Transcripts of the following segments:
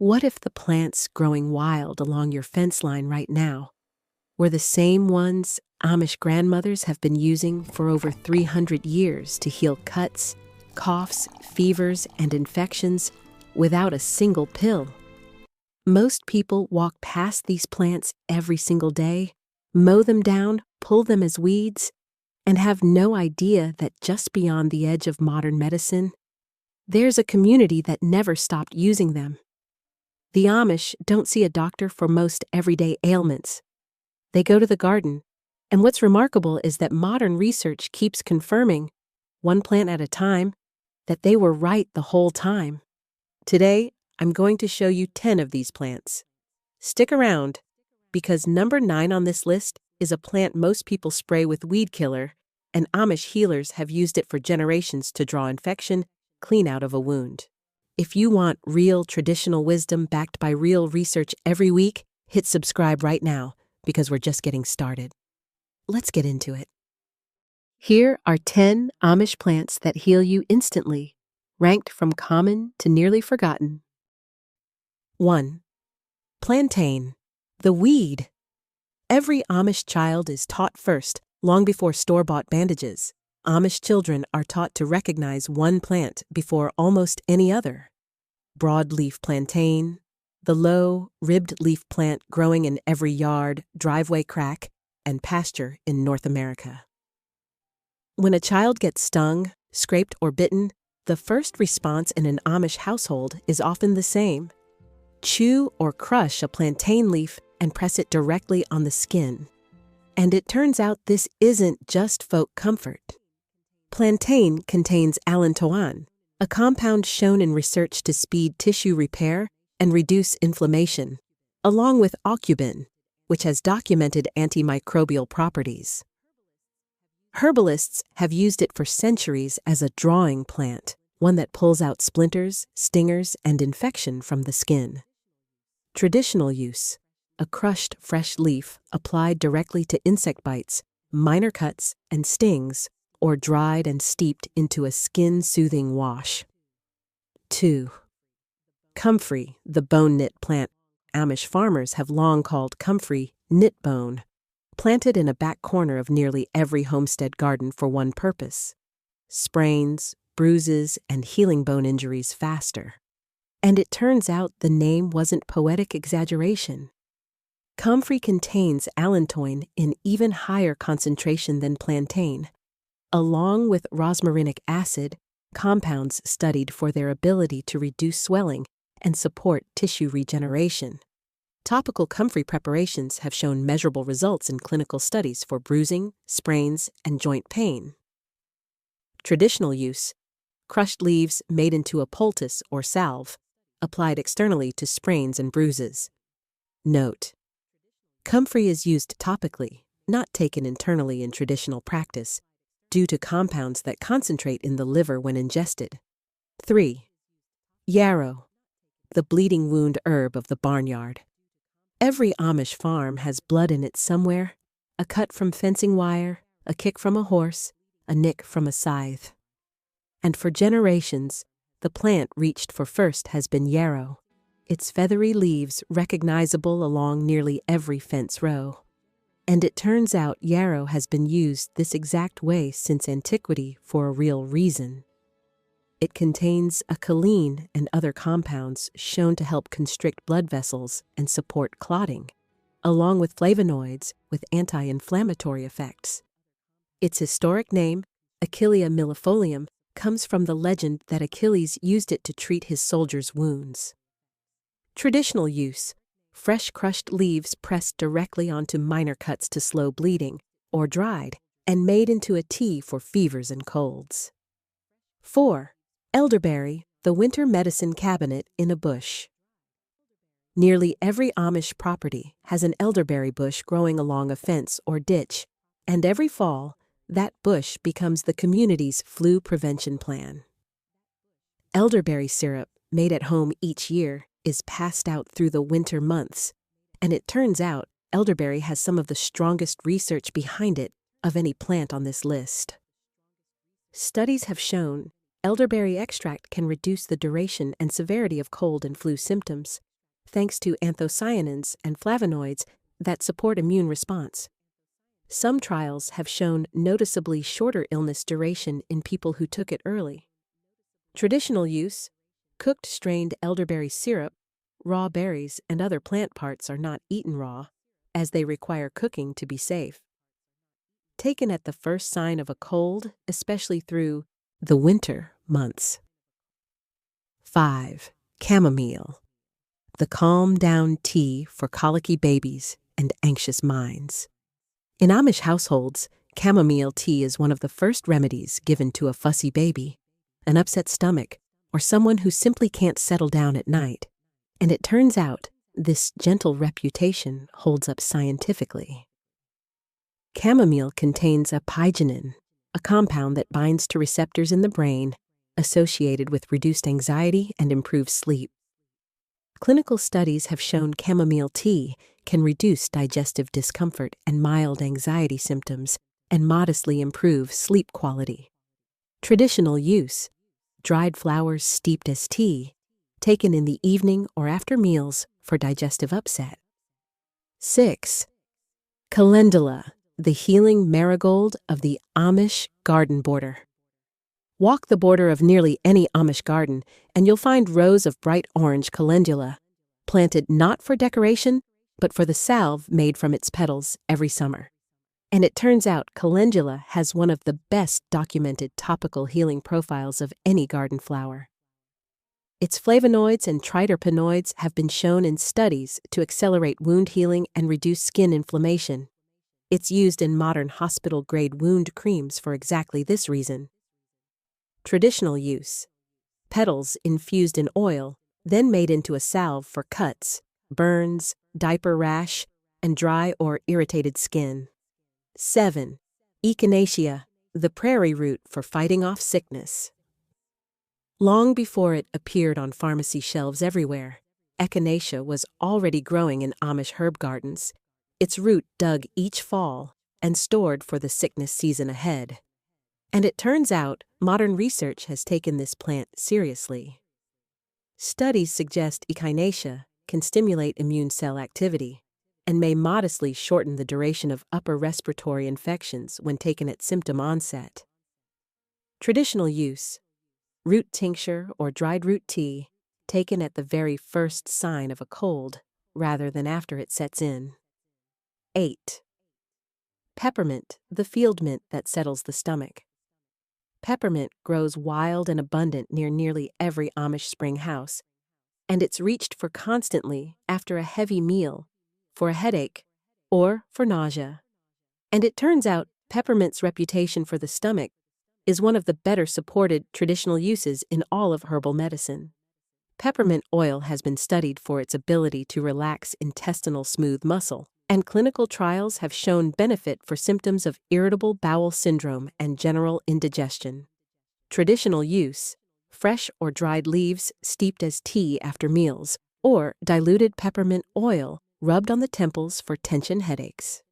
What if the plants growing wild along your fence line right now were the same ones Amish grandmothers have been using for over 300 years to heal cuts, coughs, fevers, and infections without a single pill? Most people walk past these plants every single day, mow them down, pull them as weeds, and have no idea that just beyond the edge of modern medicine, there's a community that never stopped using them. The Amish don't see a doctor for most everyday ailments. They go to the garden, and what's remarkable is that modern research keeps confirming, one plant at a time, that they were right the whole time. Today, I'm going to show you 10 of these plants. Stick around, because number 9 on this list is a plant most people spray with weed killer, and Amish healers have used it for generations to draw infection clean out of a wound. If you want real traditional wisdom backed by real research every week, hit subscribe right now, because we're just getting started. Let's get into it. Here are 10 Amish plants that heal you instantly, ranked from common to nearly forgotten. 1. Plantain, the weed. Every Amish child is taught first, long before store-bought bandages. Amish children are taught to recognize one plant before almost any other. Broadleaf plantain, the low, ribbed leaf plant growing in every yard, driveway crack, and pasture in North America. When a child gets stung, scraped, or bitten, the first response in an Amish household is often the same. Chew or crush a plantain leaf and press it directly on the skin. And it turns out this isn't just folk comfort. Plantain contains allantoin, a compound shown in research to speed tissue repair and reduce inflammation, along with aucubin, which has documented antimicrobial properties. Herbalists have used it for centuries as a drawing plant, one that pulls out splinters, stingers, and infection from the skin. Traditional use: a crushed fresh leaf applied directly to insect bites, minor cuts, and stings, or dried and steeped into a skin-soothing wash. 2. Comfrey, the bone knit plant. Amish farmers have long called comfrey knit bone, planted in a back corner of nearly every homestead garden for one purpose: sprains, bruises, and healing bone injuries faster. And it turns out the name wasn't poetic exaggeration. Comfrey contains allantoin in even higher concentration than plantain, along with rosmarinic acid, compounds studied for their ability to reduce swelling and support tissue regeneration. Topical comfrey preparations have shown measurable results in clinical studies for bruising, sprains, and joint pain. Traditional use: crushed leaves made into a poultice or salve, applied externally to sprains and bruises. Note: comfrey is used topically, not taken internally in traditional practice, due to compounds that concentrate in the liver when ingested. 3. Yarrow, the bleeding wound herb of the barnyard. Every Amish farm has blood in it somewhere: a cut from fencing wire, a kick from a horse, a nick from a scythe. And for generations, the plant reached for first has been yarrow, its feathery leaves recognizable along nearly every fence row. And it turns out yarrow has been used this exact way since antiquity for a real reason. It contains a choline and other compounds shown to help constrict blood vessels and support clotting, along with flavonoids with anti-inflammatory effects. Its historic name, Achillea millefolium, comes from the legend that Achilles used it to treat his soldiers' wounds. Traditional use: fresh crushed leaves pressed directly onto minor cuts to slow bleeding, or dried and made into a tea for fevers and colds. 4. Elderberry, the winter medicine cabinet in a bush. Nearly every Amish property has an elderberry bush growing along a fence or ditch, and every fall, that bush becomes the community's flu prevention plan. Elderberry syrup, made at home each year, is passed out through the winter months, and it turns out elderberry has some of the strongest research behind it of any plant on this list. Studies have shown elderberry extract can reduce the duration and severity of cold and flu symptoms, thanks to anthocyanins and flavonoids that support immune response. Some trials have shown noticeably shorter illness duration in people who took it early. Traditional use: cooked strained elderberry syrup, raw berries, and other plant parts are not eaten raw, as they require cooking to be safe. Taken at the first sign of a cold, especially through the winter months. 5. Chamomile. The calm-down tea for colicky babies and anxious minds. In Amish households, chamomile tea is one of the first remedies given to a fussy baby, an upset stomach, or someone who simply can't settle down at night. And it turns out, this gentle reputation holds up scientifically. Chamomile contains a pygenin, a compound that binds to receptors in the brain associated with reduced anxiety and improved sleep. Clinical studies have shown chamomile tea can reduce digestive discomfort and mild anxiety symptoms and modestly improve sleep quality. Traditional use: dried flowers steeped as tea, taken in the evening or after meals for digestive upset. 6. Calendula, the healing marigold of the Amish garden border. Walk the border of nearly any Amish garden, and you'll find rows of bright orange calendula, planted not for decoration, but for the salve made from its petals every summer. And it turns out calendula has one of the best documented topical healing profiles of any garden flower. Its flavonoids and triterpenoids have been shown in studies to accelerate wound healing and reduce skin inflammation. It's used in modern hospital-grade wound creams for exactly this reason. Traditional use: petals infused in oil, then made into a salve for cuts, burns, diaper rash, and dry or irritated skin. 7. Echinacea, the prairie root for fighting off sickness. Long before it appeared on pharmacy shelves everywhere, echinacea was already growing in Amish herb gardens, its root dug each fall and stored for the sickness season ahead. And it turns out modern research has taken this plant seriously. Studies suggest echinacea can stimulate immune cell activity and may modestly shorten the duration of upper respiratory infections when taken at symptom onset. Traditional use: root tincture or dried root tea, taken at the very first sign of a cold rather than after it sets in. 8. Peppermint, the field mint that settles the stomach. Peppermint grows wild and abundant near nearly every Amish spring house, and it's reached for constantly after a heavy meal, for a headache, or for nausea. And it turns out peppermint's reputation for the stomach is one of the better supported traditional uses in all of herbal medicine. Peppermint oil has been studied for its ability to relax intestinal smooth muscle, and clinical trials have shown benefit for symptoms of irritable bowel syndrome and general indigestion. Traditional use: fresh or dried leaves steeped as tea after meals, or diluted peppermint oil rubbed on the temples for tension headaches.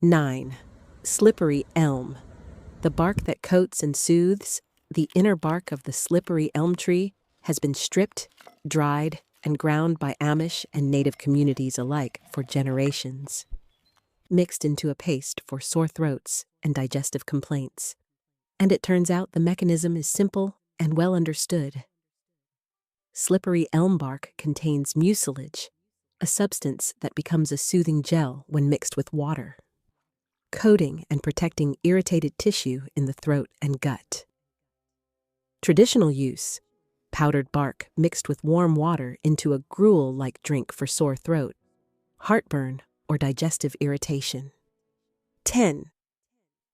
9. Slippery elm. The bark that coats and soothes, the inner bark of the slippery elm tree, has been stripped, dried, and ground by Amish and Native communities alike for generations, mixed into a paste for sore throats and digestive complaints. And it turns out the mechanism is simple and well understood. Slippery elm bark contains mucilage, a substance that becomes a soothing gel when mixed with water, coating and protecting irritated tissue in the throat and gut. Traditional use: powdered bark mixed with warm water into a gruel-like drink for sore throat, heartburn, or digestive irritation. 10.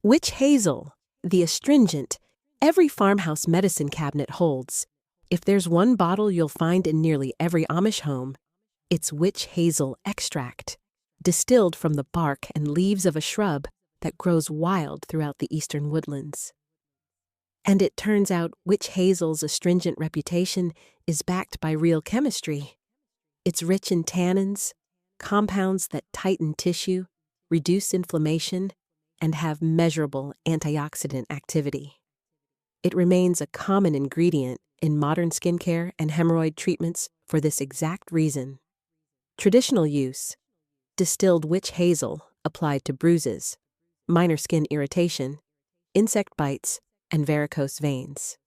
Witch hazel, the astringent every farmhouse medicine cabinet holds. If there's one bottle you'll find in nearly every Amish home, it's witch hazel extract, distilled from the bark and leaves of a shrub that grows wild throughout the eastern woodlands. And it turns out witch hazel's astringent reputation is backed by real chemistry. It's rich in tannins, compounds that tighten tissue, reduce inflammation, and have measurable antioxidant activity. It remains a common ingredient in modern skincare and hemorrhoid treatments for this exact reason. Traditional use: distilled witch hazel applied to bruises, minor skin irritation, insect bites, and varicose veins.